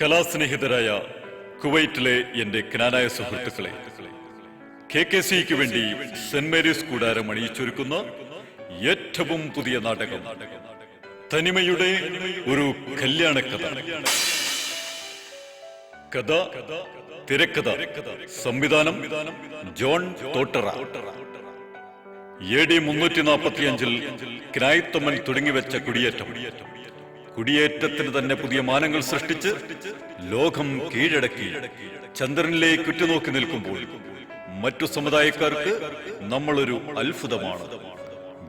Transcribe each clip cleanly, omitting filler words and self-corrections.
കലാസ്നേഹിതരായ കുവൈറ്റിലെ എന്റെ ജ്ഞാനായ സുഹൃത്തുക്കളെ, KKCക്ക് വേണ്ടി സെന്റ് മേരീസ് കൂടാരം അണിയിച്ചൊരുക്കുന്ന ഏറ്റവും പുതിയ നാടകം തനിമയുടെ ഒരു കല്യാണക്കഥ. കഥ, തിരക്കഥ, സംവിധാനം ജോൺ തോട്ടറ. AD 345 ക്നായിത്തൊമ്മൻ തുടങ്ങിവെച്ച കുടിയേറ്റത്തിന് തന്നെ പുതിയ മാനങ്ങൾ സൃഷ്ടിച്ച് ലോകം കീഴടക്കി ചന്ദ്രനിലേക്ക് ഉറ്റുനോക്കി നിൽക്കുമ്പോൾ മറ്റു സമുദായക്കാർക്ക് നമ്മളൊരു അത്ഭുതമാണ്,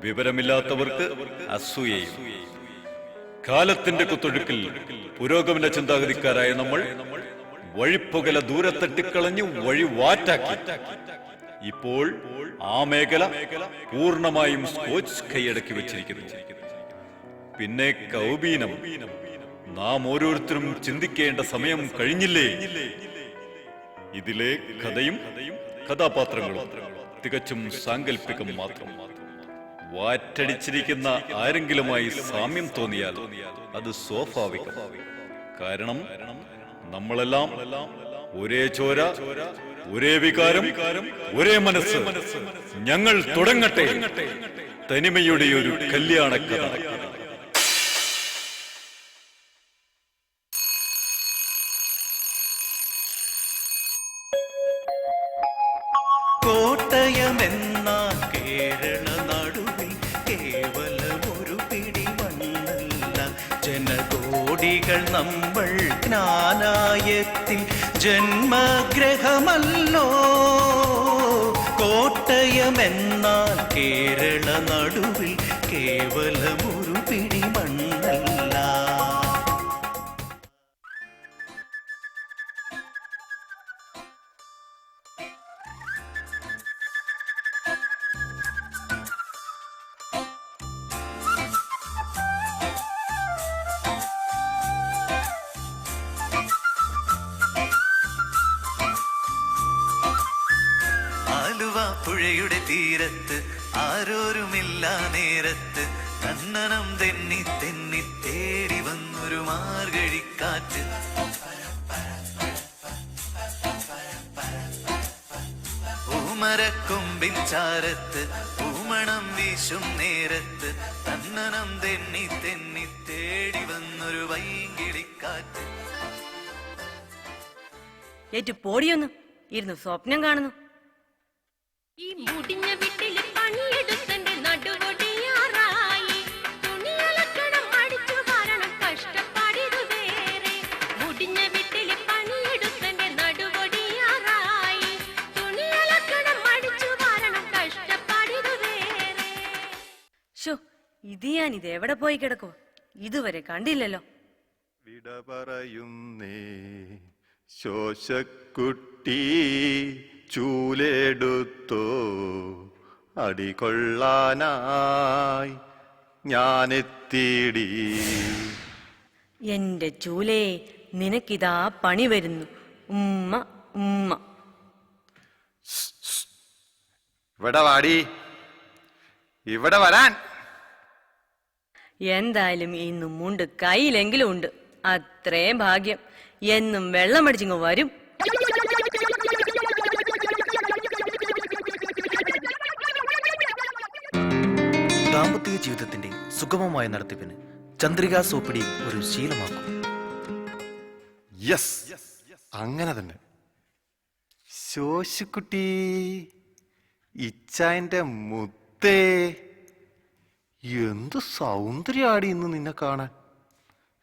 വിവരമില്ലാത്തവർക്ക് അസൂയയും. കാലത്തിന്റെ കുത്തൊഴുക്കിൽ പുരോഗമന ചിന്താഗതിക്കാരായ നമ്മൾ വഴിപ്പുകല ദൂരെ തട്ടിക്കളഞ്ഞ് വഴി വാറ്റാക്കി. ഇപ്പോൾ ആ മേഖല പൂർണ്ണമായും സ്കോച്ച് കൈയടക്കി വെച്ചിരിക്കുന്നു. പിന്നെ കൗബീനം, നാം ഓരോരുത്തരും ചിന്തിക്കേണ്ട സമയം കഴിഞ്ഞില്ലേ? ഇതിലെ കഥയും കഥാപാത്രങ്ങളും തികച്ചും സാങ്കല്പികം മാത്രം. വാറ്റടിച്ചിരിക്കുന്ന ആരെങ്കിലുമായി സാമ്യം തോന്നിയാൽ അത് സ്വാഭാവികം. കാരണം നമ്മളെല്ലാം ഒരേ ചോര, ഒരേ വികാരം, ഒരേ മനസ്സ്. ഞങ്ങൾ തുടങ്ങട്ടെ തനിമയുടെ ഒരു കല്യാണക്കഥ. കോട്ടയമെന്ന കേരള നടുവിൽ കേവലമൊരു പിടി മണ്ണല്ല, ജനകോടികൾ നമ്മൾ ജ്ഞാനായത്തിൽ ജന്മഗ്രഹമല്ലോ. കോട്ടയമെന്നാൽ കേരള നടുവിൽ കേവലമൊരു പിടി മണ്ണല്ല. പുഴയുടെ തീരത്ത് ആരോരുമില്ല നേരത്ത് കണ്ണനം തെന്നി തെന്നി തേടി വന്നൊരു മാർഗഴിക്കാറ്റ്. പൂമരക്കൊമ്പിൻ ചാരത്ത് പൂമണം വീശും നേരത്ത് കണ്ണനം തെന്നി തെന്നി തേടി വന്നൊരു വൈകിളിക്കാറ്റ്. ഏറ്റു പോടിയൊന്നും ഇരുന്ന് സ്വപ്നം കാണുന്നു. ഈ മുടിഞ്ഞ വീട്ടില് പണിയെടുത്തന്റെ നടുവൊടിയാറായി, തുണിയലക്കണം അടിച്ചു കാരണം കഷ്ടപ്പാടിതു വേറെ. മുടിഞ്ഞ വീട്ടില് പണിയെടുത്തന്റെ നടുവൊടിയാറായി, തുണിയലക്കണം അടിച്ചു കാരണം കഷ്ടപ്പാടിതു വേറെ. ഷോ, ഇത് ഞാൻ ഇതെവിടെ പോയി കിടക്കോ? ഇതുവരെ കണ്ടില്ലല്ലോ. വിട പറയുന്നേ ശോശക്കുട്ടി, ചൂലെടുത്തോ അടികൊള്ളാനായി ഞാനെത്തിടി. എന്റെ ചൂലേ, നിനക്കിതാ പണി വരുന്നു. ഉമ്മ ഉമ്മ. ഇവിടെ വാടി, ഇവിടെ വരാൻ. എന്തായാലും ഇന്നും മുണ്ട് കയ്യിലെങ്കിലും ഉണ്ട്, അത്രയും ഭാഗ്യം. എന്നും വെള്ളം അടിച്ചിങ്ങ് വരും. ദാമ്പത്യ ജീവിതത്തിന്റെ സുഗമമായ നടത്തിപ്പിന് ചന്ദ്രിക സോപ്പിടി ഒരു ശീലമാക്കും. യെസ്, അങ്ങനെ തന്നെ. ശോശുക്കുട്ടി, ഇച്ചായന്റെ മുത്തേ, എന്ത് സൗന്ദര്യാടി ഇന്ന് നിന്നെ കാണാൻ.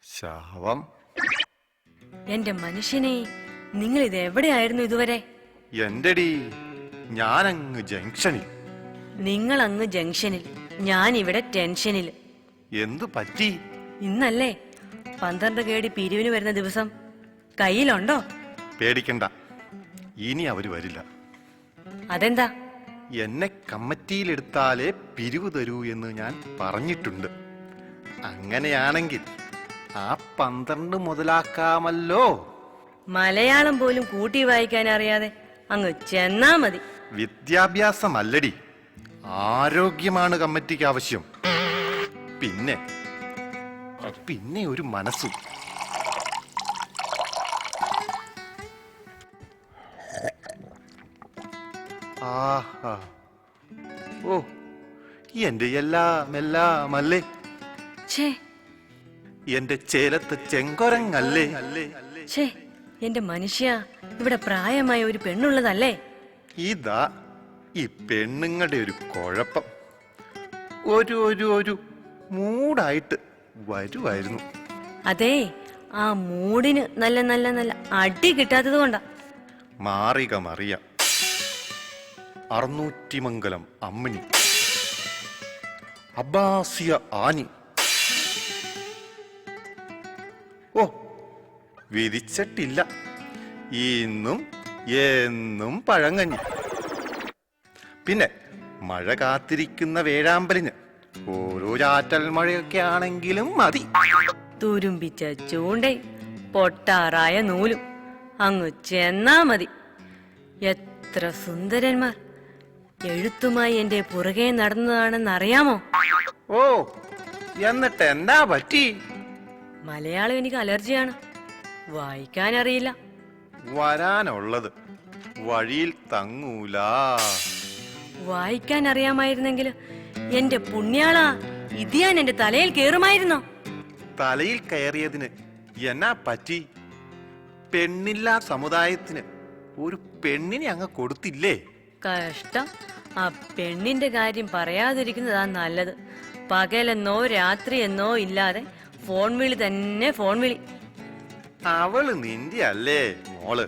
ശാവം. എന്റെ മനുഷ്യനെ, നിങ്ങൾ ഇത് എവിടെയായിരുന്നു ഇതുവരെ? എന്റെടി, ഞാനങ്ങ് ജംഗ്ഷനിൽ. നിങ്ങൾ അങ്ങ് ജംഗ്ഷനിൽ, ഞാൻ ഇവിടെ ടെൻഷനിൽ. എന്തു പറ്റി? ഇന്നല്ലേ 12 കേടി പിരിവിന് വരുന്ന ദിവസം. കയ്യിലുണ്ടോ? പേടിക്കണ്ട, ഇനി അവര് വരില്ല. അതെന്താ? എന്നെ കമ്മിറ്റിയിലെടുത്താലേ പിരിവ് തരൂ എന്ന് ഞാൻ പറഞ്ഞിട്ടുണ്ട്. അങ്ങനെയാണെങ്കിൽ ആ 12 മുതലാക്കാമല്ലോ. മലയാളം പോലും കൂട്ടി വായിക്കാൻ അറിയാതെ അങ്ങ് ചെന്നാ മതി. വിദ്യാഭ്യാസമല്ലടി, ആരോഗ്യമാണ് കമ്മിറ്റിക്ക് ആവശ്യം. പിന്നെ ഒരു മനസ്സും. ആഹാ. ഓ, എന്റെ എല്ലാം ഛേ എന്റെ ചേലത്ത് ചെങ്കൊരങ്ങല്ലേ. ഛേ എന്റെ മനുഷ്യ, ഇവിടെ പ്രായമായ ഒരു പെണ്ണുള്ളതല്ലേ? ഇതാ ഈ പെണ്ണുങ്ങളുടെ ഒരു കുഴപ്പം. ഒരു മൂടായിട്ട് വരുമായിരുന്നു. അതെ, ആ മൂടിന് നല്ല നല്ല നല്ല അടി കിട്ടാത്തത് കൊണ്ടാ. മാറിക മറിയ, അറുന്നൂറ്റിമംഗലം അമ്മിണി, അബ്ബാസിയ ആനി. ഓ, വിധിച്ചിട്ടില്ല. ഇന്നും എന്നും പഴങ്ങഞ്ഞി. പിന്നെ മഴ കാത്തിരിക്കുന്ന വേഴാമ്പലിന് ഓരോ ചാറ്റൽ മഴയൊക്കെ ആണെങ്കിലും മതി. തുരുമ്പിച്ച ചൂണ്ടയും പൊട്ടാറായ നൂലും അങ്ങ് ചെന്നാ മതി. എത്ര സുന്ദരന്മാർ എഴുത്തുമായി എന്റെ പുറകെ നടന്നതാണെന്നറിയാമോ? ഓ, എന്നിട്ട് എന്താ പറ്റി? മലയാളം എനിക്ക് അലർജിയാണ്, വായിക്കാൻ അറിയില്ല. വരാനുള്ളത് വഴിയിൽ തങ്ങൂല. വായിക്കാൻ അറിയാമായിരുന്നെങ്കിൽ എന്റെ പുണ്യാളാ, ഇത് ഞാൻ എന്റെ തലയിൽ കേറുമായിരുന്നോ? തലയിൽ കയറിയതിന് എന്നാ പറ്റി? പെണ്ണില്ലാ സമുദായത്തിന് ഒരു പെണ്ണിനെ അങ്ങ് കൊടുത്തില്ലേ? കഷ്ടം. ആ പെണ്ണിന്റെ കാര്യം പറയാതിരിക്കുന്നതാ നല്ലത്. പകലെന്നോ രാത്രിയെന്നോ ഇല്ലാതെ ഫോൺ വിളി തന്നെ ഫോൺ വിളി. അവള് നിന്റെ അല്ലേ മോള്?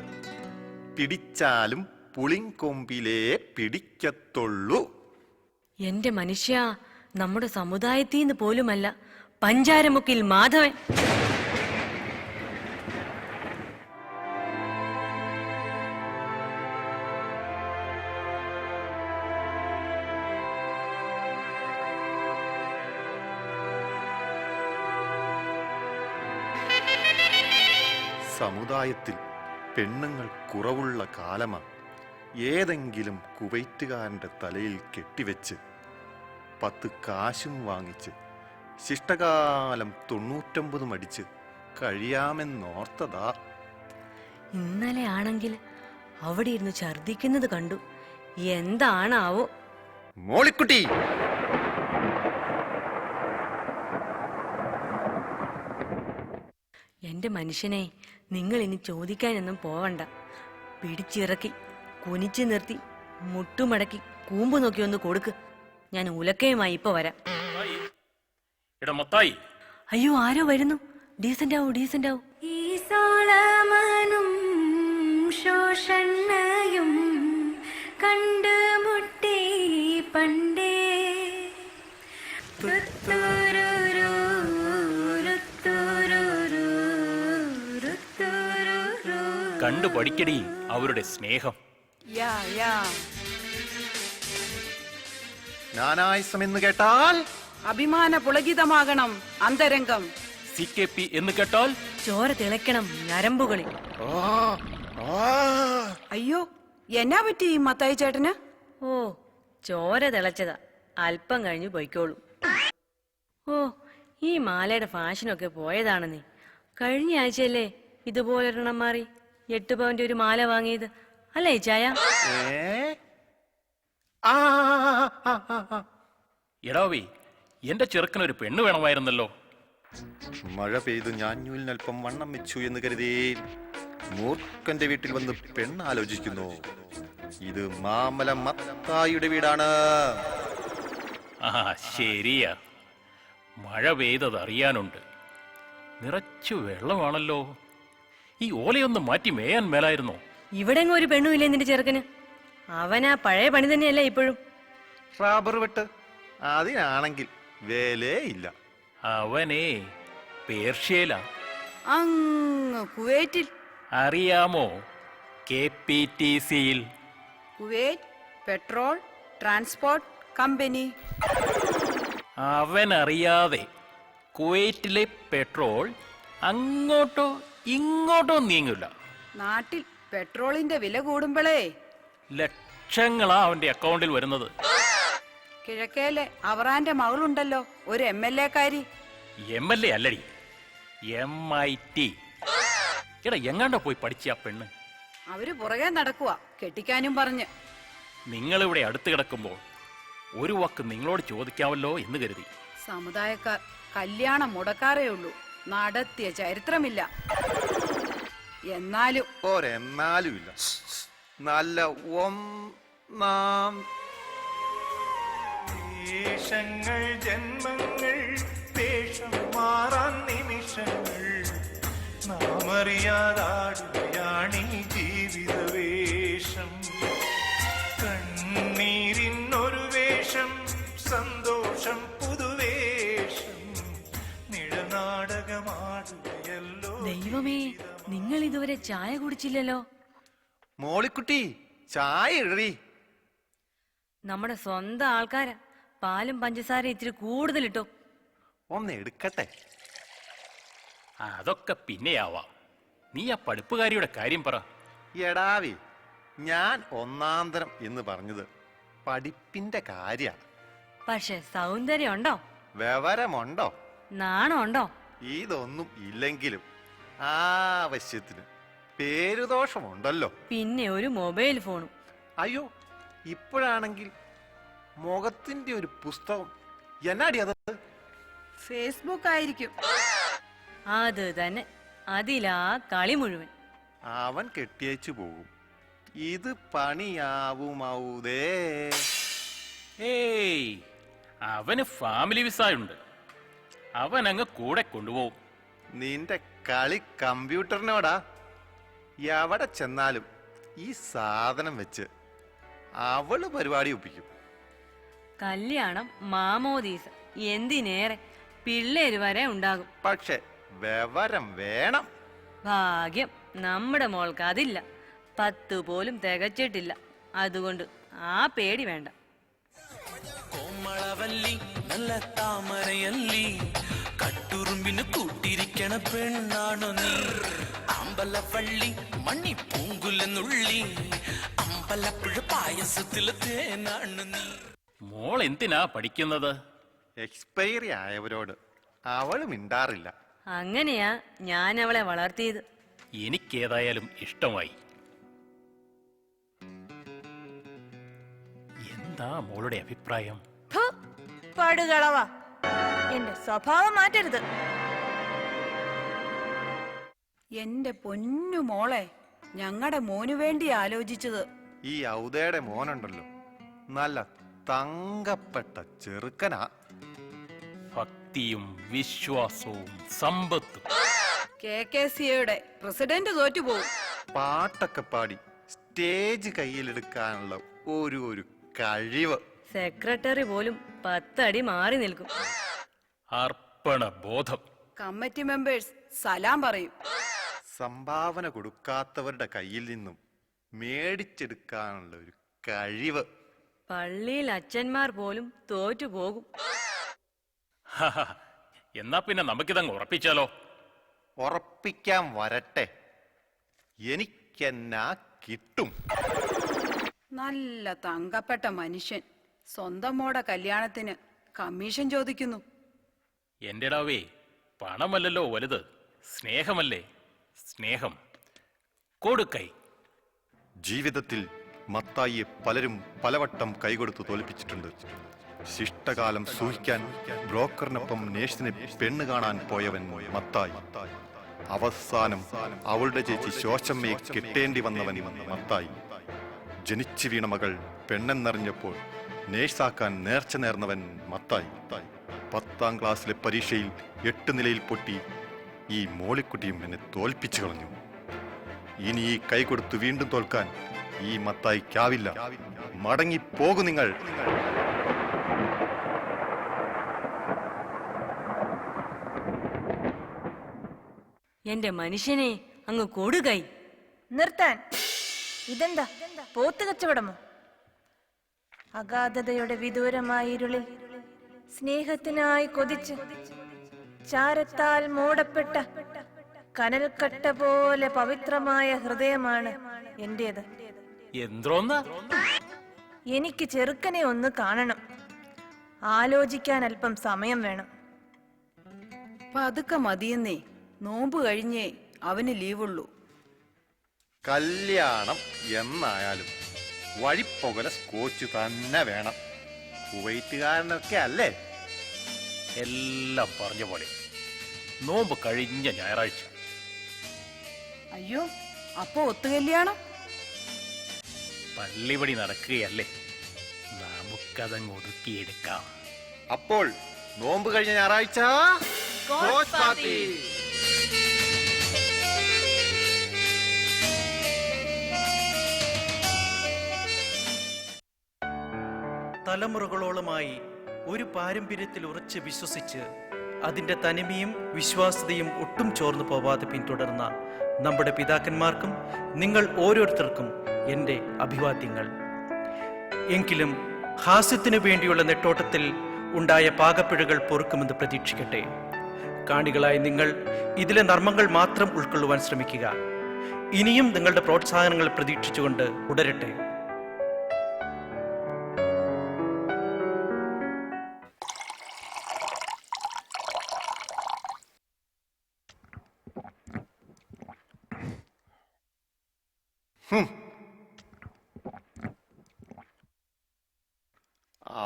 പിടിച്ചാലും പുളിങ്കൊമ്പിലേ പിടിക്കത്തുള്ളൂ. എന്റെ മനുഷ്യ, നമ്മുടെ സമുദായത്തിൽ നിന്ന് പോലുമല്ല, പഞ്ചാരമുക്കിൽ മാധവൻ. സമുദായത്തിൽ പെണ്ണുങ്ങൾ കുറവുള്ള കാലമാ. ഏതെങ്കിലും കുവൈറ്റുകാരന്റെ തലയിൽ കെട്ടിവെച്ച് 10 കാശും വാങ്ങിച്ച് ശിഷ്ടകാലം 99 അടിച്ച് കഴിയാമെന്നോർത്തതാ. ഇന്നലെ ആണെങ്കിൽ അവിടെ ഇരുന്ന് ഛർദിക്കുന്നത് കണ്ടു. എന്താണാവോ? മോളിക്കുട്ടി, എന്റെ മനുഷ്യനെ, നിങ്ങൾ ഇനി ചോദിക്കാനൊന്നും പോവണ്ട. പിടിച്ചിറക്കി കുനിച്ചു നിർത്തി മുട്ടുമടക്കി കൂമ്പ് നോക്കി ഒന്ന് കൊടുക്ക്. ഞാൻ ഉലക്കയുമായി ഇപ്പൊ വരാം. അയ്യോ, ആരോ വരുന്നു. ഡീസന്റ് ആവൂ, ഡീസന്റ് ആവൂ. ഈ സോളമനും ശോഷണ്ണയും കണ്ടുമുട്ടി പണ്ടേ. ഋത്തുരുരു, ഋത്തുരുരു, ഋത്തുരുരു. കണ്ടു പഠിക്കടി അവരുടെ സ്നേഹം. നാനായസം എന്ന് കേട്ടാൽ അഭിമാന പുളകിതമാകണം അന്തരംഗം. CKP എന്ന് കേട്ടാൽ ചോര തിളയ്ക്കണം ഞരമ്പുകളിൽ. അയ്യോ, എന്നാ പറ്റി ഈ മത്തായി ചേട്ടന്? ഓ, ചോര തിളച്ചതാ. അല്പം കഴിഞ്ഞു പൊയ്ക്കോളും. ഓ, ഈ മാലയുടെ ഫാഷനൊക്കെ പോയതാണെന്നേ. കഴിഞ്ഞ ആഴ്ചയല്ലേ ഇതുപോലൊരെണ്ണം മാറി 8 പവന്റെ ഒരു മാല വാങ്ങിയത് അല്ലേ ചായ? എടാവേ, എന്റെ ചെറുക്കനൊരു പെണ്ണ് വേണമായിരുന്നല്ലോ. മഴ പെയ്തു ഞാഞ്ഞൂലിനൽപ്പം വണ്ണം വെച്ചു എന്ന് കരുതി മൂർഖന്റെ വീട്ടിൽ വന്ന് പെണ്ണാലോചിക്കുന്നു. ഇത് മാമല മത്തായിയുടെ വീടാണ്. ആ, ശരിയാ. മഴ പെയ്തത് അറിയാനുണ്ട്. നിറച്ചു വെള്ളമാണല്ലോ. ഈ ഓലയൊന്ന് മാറ്റി മേയാൻ മേലായിരുന്നോ? ഇവിടെങ്ങും ഒരു പെണ്ണുമില്ലേ നിന്റെ ചെറുക്കന്? അവനാ പഴയ പണി തന്നെയല്ലേ ഇപ്പോഴും? റബ്ബർ വെട്ട്, അതിനാണെങ്കിൽ വേലയില്ല. അവനെ പേർഷ്യയിലാ. അങ്ങ് കുവൈറ്റിൽ. അറിയാമോ? KPTC-യിൽ. Kuwait petrol transport company. അവനറിയാതെ കുവൈറ്റിലെ പെട്രോൾ അങ്ങോട്ടോ ഇങ്ങോട്ടോ നീങ്ങില്ല. നാട്ടിൽ പെട്രോളിന്റെ വില കൂടുമ്പോഴേ ലക്ഷങ്ങളാ അവന്റെ അക്കൗണ്ടിൽ വരുന്നത്. കിഴക്കേലെ അവറാന്റെ മകളുണ്ടല്ലോ, ഒരു MLA കാരി. MLA അല്ലടി, MIT. എടാ, എങ്ങാണ്ടോ പോയി പഠിച്ച ആ പെണ്ണ്. അവര് പുറകെ നടക്കുക, കെട്ടിക്കാനും പറഞ്ഞ്. നിങ്ങളിവിടെ അടുത്ത് കിടക്കുമ്പോൾ ഒരു വാക്ക് നിങ്ങളോട് ചോദിക്കാമല്ലോ എന്ന് കരുതി. സമുദായക്കാർ കല്യാണം മുടക്കാറേ ഉള്ളൂ, നടത്തിയ ചരിത്രമില്ല. എന്നാലും ഒരെന്നാലും ഇല്ല. നല്ല ഒന്നാം ദേശങ്ങൾ ജന്മങ്ങൾ വേഷം മാറാൻ നിമിഷങ്ങൾ നാമറിയാതാടുകയാണീ ജീവിത വേഷം. കണ്ണീരിനൊരു വേഷം, സന്തോഷം പുതുവേഷം, നിഴനാടകമാടുകയല്ലോ. ദൈവമേ, നിങ്ങൾ ഇതുവരെ ചായ കുടിച്ചില്ലല്ലോ. മോളിക്കുട്ടി ചായ ഇടറി. നമ്മുടെ സ്വന്തം ആൾക്കാരാ. പാലും പഞ്ചസാര ഇത്തിരി കൂടുതലിട്ടോ. ഒന്ന് എടുക്കട്ടെ. അതൊക്കെ പിന്നെയാവാം. നീ ആ പഠിപ്പുകാരിയുടെ കാര്യം പറ. എടാവേ, ഞാൻ ഒന്നാന്തരം എന്ന് പറഞ്ഞത് പഠിപ്പിന്റെ കാര്യ. പക്ഷെ സൗന്ദര്യം ഉണ്ടോ? വിവരമുണ്ടോ? നാണം ഉണ്ടോ? ഇതൊന്നും ഇല്ലെങ്കിലും ആവശ്യത്തിന് പേരുദോഷമുണ്ടല്ലോ. പിന്നെ ഒരു മൊബൈൽ ഫോണും. അയ്യോ, ഇപ്പോഴാണെങ്കിൽ മുഖത്തിന്റെ ഒരു പുസ്തകം. എന്നാടി അത്? ഫേസ്ബുക്ക് ആയിരിക്കും. അത് തന്നെ, അതിലാ കളി മുഴുവൻ. അവൻ കെട്ടിയേച്ചു പോകും. ഇത് പണിയാവുമൗതേ. ഏയ്, അവന് ഫാമിലി വിസായുണ്ട്. അവൻ അങ്ങ് കൂടെ കൊണ്ടുപോകും. നിന്റെ കളി കമ്പ്യൂട്ടറിനോടാ. എവിടെ ചെന്നാലും ഈ സാധനം വെച്ച് അവള് പരിപാടി ഒപ്പിക്കും. കല്യാണം, മാമോദീസ, എന്തിനേറെ പിള്ളേര് വരെ ഉണ്ടാകും. പക്ഷെ വിവരം വേണം. ഭാഗ്യം നമ്മുടെ മോൾക്ക് അതില്ല. 10 പോലും തികച്ചിട്ടില്ല. അതുകൊണ്ട് ആ പേടി വേണ്ട. കോമളവല്ലി നല്ല താമരയല്ലി, കട്ടുറുമ്പിന് കൂട്ടിരിക്കണ പെണ്ണാണു നീ. അമ്പലവള്ളി മണ്ണി പൂങ്കുലെന്നുള്ളി, അമ്പലപ്പുഴ പായസത്തിലെ തേനാണു നീ. മോൾ എന്തിനാ പഠിക്കുന്നത്? എക്സ്പയറി ആയവരോട് അവള് മിണ്ടാറില്ല. അങ്ങനെയാ ഞാൻ അവളെ വളർത്തിയത്. എനിക്കേതായാലും ഇഷ്ടമായി. എന്താ മോളുടെ അഭിപ്രായം? പടുകളവാ, എന്റെ സ്വഭാവം മാറ്റരുത്. എന്റെ പൊന്നു മോളെ, ഞങ്ങളുടെ മോനു വേണ്ടി ആലോചിച്ചത്. ഈ ഔദയുടെ മോനുണ്ടല്ലോ, നല്ല തങ്കപ്പെട്ട ചെറുക്കനാ. ഭക്തിയും വിശ്വാസവും സമ്പത്തും. KKCA പ്രസിഡന്റ് തോറ്റുപോകും. പാട്ടൊക്കെ പാടി സ്റ്റേജ് കയ്യിലെടുക്കാനുള്ള ഒരു കഴിവ്. സെക്രട്ടറി പോലും 10 അടി മാറി നിൽക്കും. അർപ്പണ ബോധം. കമ്മിറ്റി മെമ്പേഴ്സ് സലാം പറയും. സംഭാവന കൊടുക്കാത്തവരുടെ കയ്യിൽ നിന്നും മേടിച്ചെടുക്കാനുള്ള ഒരു കഴിവ്. പള്ളിയിൽ അച്ഛന്മാർ പോലും തോറ്റുപോകും. എന്നാ പിന്നെ നമുക്കിതങ്ങ് ഉറപ്പിച്ചാലോ? ഉറപ്പിക്കാൻ വരട്ടെ. എനിക്കെന്നാ കിട്ടും. നല്ല തങ്കപ്പെട്ട മനുഷ്യൻ സ്വന്തം മോടെ കല്യാണത്തിന് കമ്മീഷൻ ചോദിക്കുന്നു. എന്റെ ഡാവേ, പണമല്ലല്ലോ വലുത്, സ്നേഹമല്ലേ. സ്നേഹം കൊടുക്കൈ. ജീവിതത്തിൽ മത്തായിയെ പലരും പലവട്ടം കൈകൊടുത്ത് തോൽപ്പിച്ചിട്ടുണ്ട്. ശിഷ്ടകാലം സൂഹിക്കാൻ ബ്രോക്കറിനൊപ്പം നേഴ്സിനെ പെണ്ണ് കാണാൻ പോയവൻ മത്തായി. അവസാനം അവളുടെ ചേച്ചി ശോശമ്മയെ കെട്ടേണ്ടി വന്നവൻ മത്തായി. ജനിച്ചു വീണ മകൾ പെണ്ണെന്നറിഞ്ഞപ്പോൾ നേഴ്സാക്കാൻ നേർച്ച നേർന്നവൻ മത്തായി. 10ാം ക്ലാസ്സിലെ പരീക്ഷയിൽ 8 നിലയിൽ പൊട്ടി ഈ മോളിക്കുട്ടിയും എന്നെ തോൽപ്പിച്ചു കളഞ്ഞു. ഇനി ഈ കൈ കൊടുത്ത് വീണ്ടും തോൽക്കാൻ ഈ മത്തായിക്കാവില്ല. മടങ്ങിപ്പോകൂ നിങ്ങൾ. എന്റെ മനുഷ്യനെ അങ്ങ് കൊടുകൈ. നിർത്താൻ. ഇതെന്താ പോത്ത് കച്ചവടമോ? അഗാധതയുടെ വിദൂരമായ ഇരുളിൽ സ്നേഹത്തിനായി കൊതിച്ച് ചാരത്താൽ മൂടപ്പെട്ട കനൽക്കട്ട പോലെ പവിത്രമായ ഹൃദയമാണ് എന്റേത്. എന്തോന്ന്? എനിക്ക് ചെറുക്കനെ ഒന്ന് കാണണം. ആലോചിക്കാൻ അല്പം സമയം വേണം. പതുക്കെ മതിയെന്നേ, നോമ്പ് കഴിഞ്ഞേ അവന് ലീവുള്ളൂ. കല്യാണം എന്നായാലും വഴിപ്പൊകല സ്കോച്ച് തന്നെ വേണം. കുവൈറ്റുകാരനൊക്കെ അല്ലേ? എല്ലാം പറഞ്ഞ പോലെ നോമ്പ് കഴിഞ്ഞ ഞായറാഴ്ച. അയ്യോ, അപ്പൊ ഒത്തുകല്യാണം? പള്ളിപടി നടക്കുകയല്ലേ, നമുക്കതങ്ങ് ഒതുക്കിയെടുക്കാം. അപ്പോൾ നോമ്പ് കഴിഞ്ഞ ഞായറാഴ്ച സ്കോച്ച് പാർട്ടി. തലമുറകളോളമായി ഒരു പാരമ്പര്യത്തിൽ ഉറച്ച് വിശ്വസിച്ച് അതിൻ്റെ തനിമയും വിശ്വാസ്യതയും ഒട്ടും ചോർന്നു പോവാതെ പിന്തുടർന്ന നമ്മുടെ പിതാക്കന്മാർക്കും നിങ്ങൾ ഓരോരുത്തർക്കും എൻ്റെ അഭിവാദ്യങ്ങൾ. എങ്കിലും ഹാസ്യത്തിനു വേണ്ടിയുള്ള നെട്ടോട്ടത്തിൽ ഉണ്ടായ പാകപ്പിഴകൾ പൊറുക്കുമെന്ന് പ്രതീക്ഷിക്കട്ടെ. കാണികളായി നിങ്ങൾ ഇതിലെ നർമ്മങ്ങൾ മാത്രം ഉൾക്കൊള്ളുവാൻ ശ്രമിക്കുക. ഇനിയും നിങ്ങളുടെ പ്രോത്സാഹനങ്ങൾ പ്രതീക്ഷിച്ചുകൊണ്ട് തുടരട്ടെ.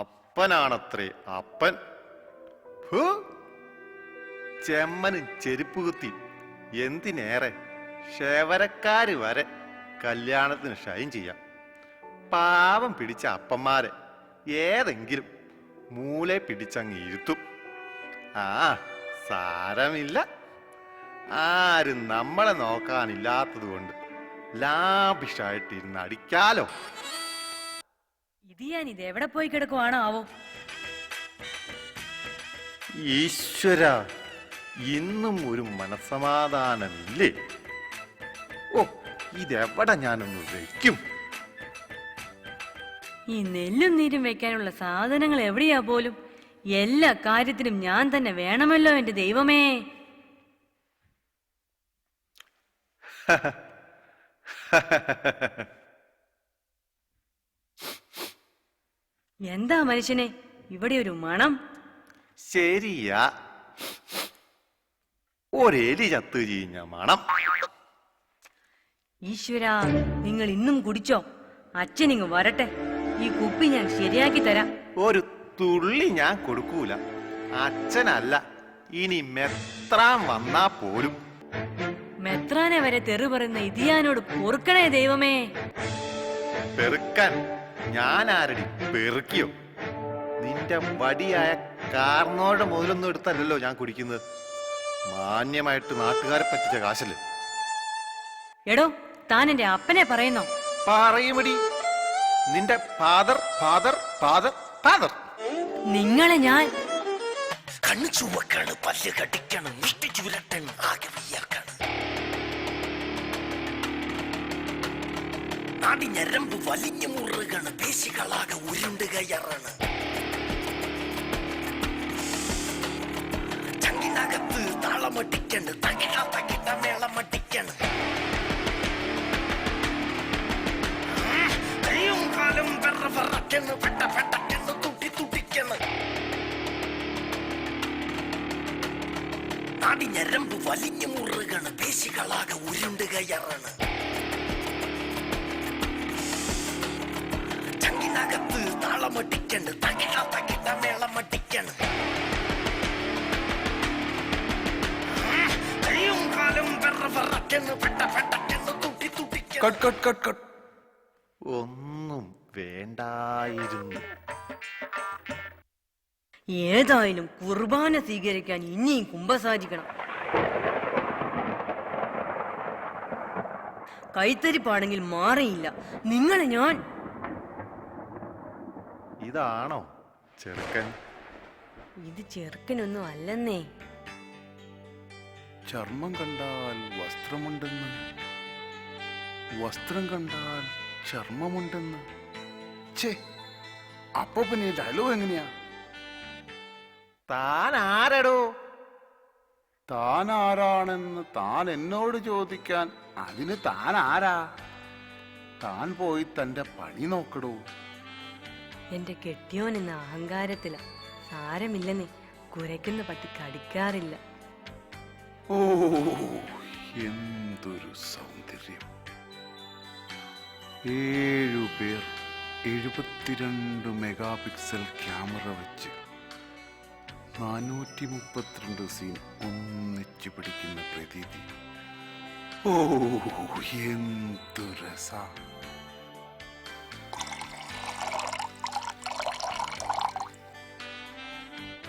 അപ്പനാണത്രേ അപ്പൻ. ചെമ്മനും ചെരുപ്പ് കുത്തി എന്തിനേറെ ഷേവരക്കാര് വരെ കല്യാണത്തിന് ഷൈൻ ചെയ്യാം. പാവം പിടിച്ച അപ്പന്മാരെ ഏതെങ്കിലും മൂലെ പിടിച്ചങ്ങ് ഇരുത്തും. ആ സാരമില്ല, ആരും നമ്മളെ നോക്കാനില്ലാത്തത് കൊണ്ട് ലാഭിഷായിട്ടിരുന്ന് അടിക്കാലോ. ഇത് ഞാൻ ഇത് എവിടെ പോയി കിടക്കുവാണോ ആവോ? ഈശ്വര, ഇന്നും ഒരു മനസമാധാനമില്ലേ? ഓ, ഇതെവിടെ ഞാനൊന്ന് വയ്ക്കും? ഈ നെല്ലും നീരും വെക്കാനുള്ള സാധനങ്ങൾ എവിടെയാ പോലും? എല്ലാ കാര്യത്തിനും ഞാൻ തന്നെ വേണമല്ലോ എന്റെ ദൈവമേ. എന്താ മനുഷ്യനെ ഇവിടെ ഒരു മണം? ശരിയാ, ഒരേലി ചത്തു ചീഞ്ഞ മണം. ഈശ്വരാ, നിങ്ങൾ ഇന്നും കുടിച്ചോ? അച്ഛനിങ്ങ് വരട്ടെ, ഈ കുപ്പി ഞാൻ ശരിയാക്കി തരാം. ഒരു തുള്ളി ഞാൻ കൊടുക്കൂല. അച്ഛനല്ല, ഇനി മെത്രാൻ വന്നാ പോലും. മെത്രാനെ വരെ തെറി പറയുന്ന ഇതിയാനോട് പൊറുക്കണേ ദൈവമേ. പെറുക്കാൻ ഞാൻ ആരടി പെറുക്കിയോ? നിന്റെ വടിയായ കാർന്നോടെ മുതലൊന്നും എടുത്തല്ലോ ഞാൻ കുടിക്കുന്നത്. മാന്യമായിട്ട് നാട്ടുകാരെ പറ്റിച്ച കാശല്ലേ. എടോ, താൻ എന്റെ അപ്പനെ പറയുന്നോ? പറയുമടി, നിന്റെ ഫാദർ ഫാദർ ഫാദർ ഫാദർ. നിങ്ങളെ ഞാൻ കണ്ണു ചുവക്കാണ്, പല്ല് കടിക്കണം, മുഷ്ടി ചുരട്ടൻ, ആകെ വയ്യാക്കാണ്. നാടി ഞരമ്പ് വലിഞ്ഞു മുറുകണ്, പേശികളാകെ ഉരുണ്ട് കയറാണ്. ചങ്ങിനകത്ത് താളമട്ടിക്കണ്, തകിട തകിട മേളമട്ടിക്കണ്. കയ്യും കാലും വെറ വെറക്കണ്, പെട്ട പെട്ടക്കണ്, തുട്ടി തുട്ടിക്കണ്. നാടി ഞരമ്പ് വലിഞ്ഞു മുറുകണ്, പേശികളാകെ ഉരുണ്ട് കയറാണ്. ചങ്ങിനകത്ത് താളമട്ടിക്കണ്, തകിട തകിട മേളമട്ടിക്കണ്. കയ്യും കാലും വെറ വെറക്കണ്, പെട്ട പെട്ടക്കണ്, തുട്ടി തുട്ടിക്കണ്. ഒന്നും വേണ്ടായിരുന്നു. ഏതായാലും കുർബാന സ്വീകരിക്കാൻ ഇനിയും കുമ്പസാരിക്കണം. കൈത്തരിപ്പാണെങ്കിൽ മാറിയില്ല. നിങ്ങളെ ഞാൻ ഇതാണോ ചെറുക്കൻ? ഇത് ചെറുക്കനൊന്നും അല്ലെന്നേ. ചർമ്മം കണ്ടാൽ വസ്ത്രമുണ്ടെന്ന്, വസ്ത്രം കണ്ടാൽ ചർമ്മമുണ്ടെന്ന്. ഛേ, അപ്പൊ പിന്നെ ഡയലോഗ് എങ്ങനെയാ? താൻ ആരടോ? താൻ ആരാണെന്ന് താൻ എന്നോട് ചോദിക്കാൻ അതിന് താൻ ആരാ? താൻ പോയി തന്റെ പണി നോക്കടോ. എന്റെ കെട്ടിയോൻ എന്ന അഹങ്കാരത്തില. സാരമില്ലെന്നേ, കുരയ്ക്കുന്ന പട്ടി കടിക്കാറില്ല. ഓ, എന്തൊരു സൗന്ദര്യം! 7 പേർ 72 മെഗാ പിക്സൽ ക്യാമറ വെച്ച് 432 സീൻ ഒന്നിച്ചു പിടിക്കുന്ന പ്രതീതി. ഓ, എന്തു രസ!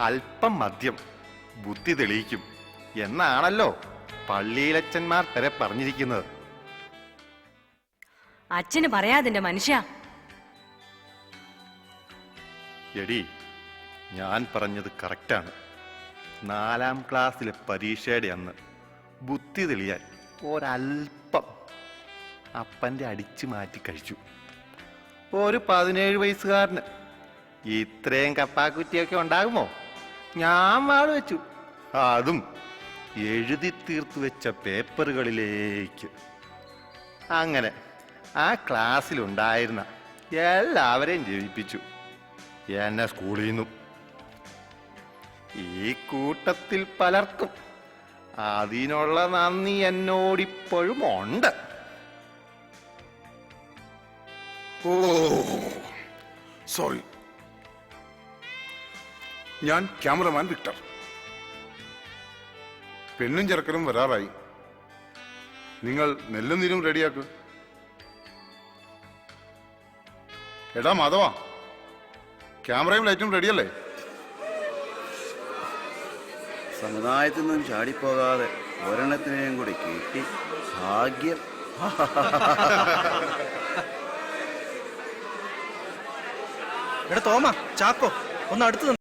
അല്പം മദ്യം ബുദ്ധി തെളിയിക്കും എന്നാണല്ലോ പള്ളിയിലച്ചന്മാർ വരെ പറഞ്ഞിരിക്കുന്നത്. അച്ഛന് പറയാതിന്റെ മനുഷ്യ. എടി, ഞാൻ പറഞ്ഞത് കറക്റ്റാണ്. 4ാം ക്ലാസ്സിലെ പരീക്ഷയുടെ അന്ന് ബുദ്ധി തെളിയാൻ ഒരല്പം അപ്പൻ്റെ അടിച്ചു മാറ്റി കഴിച്ചു. ഒരു 17 വയസ്സുകാരന് ഇത്രയും കപ്പാക്കുറ്റിയൊക്കെ ഉണ്ടാകുമോ? ഞാൻ വാള് വെച്ചു, അതും എഴുതി തീർത്തു വെച്ച പേപ്പറുകളിലേക്ക്. അങ്ങനെ ആ ക്ലാസ്സിലുണ്ടായിരുന്ന എല്ലാവരെയും ജയിപ്പിച്ചു, എന്നെ സ്കൂളിൽ നിന്നും. ഈ കൂട്ടത്തിൽ പലർക്കും അതിനുള്ള നന്ദി എന്നോടിപ്പോഴും ഉണ്ട്. ഓ, സോറി. ഞാൻ ക്യാമറമാൻ വിക്ടർ. പെണ്ണും ചെറുക്കനും വരാറായി. നിങ്ങൾ നെല്ലും നീരും റെഡിയാക്ക്. എടാ മാധവ, ക്യാമറയും ലൈറ്റും റെഡിയല്ലേ? സമുദായത്തിൽ നിന്നും ചാടിപ്പോകാതെ ഒരെണ്ണത്തിനെയും കൂടി കിട്ടി. ഭാഗ്യം. എടാ തോമ, ചാക്കോ, ഒന്ന് അടുത്ത്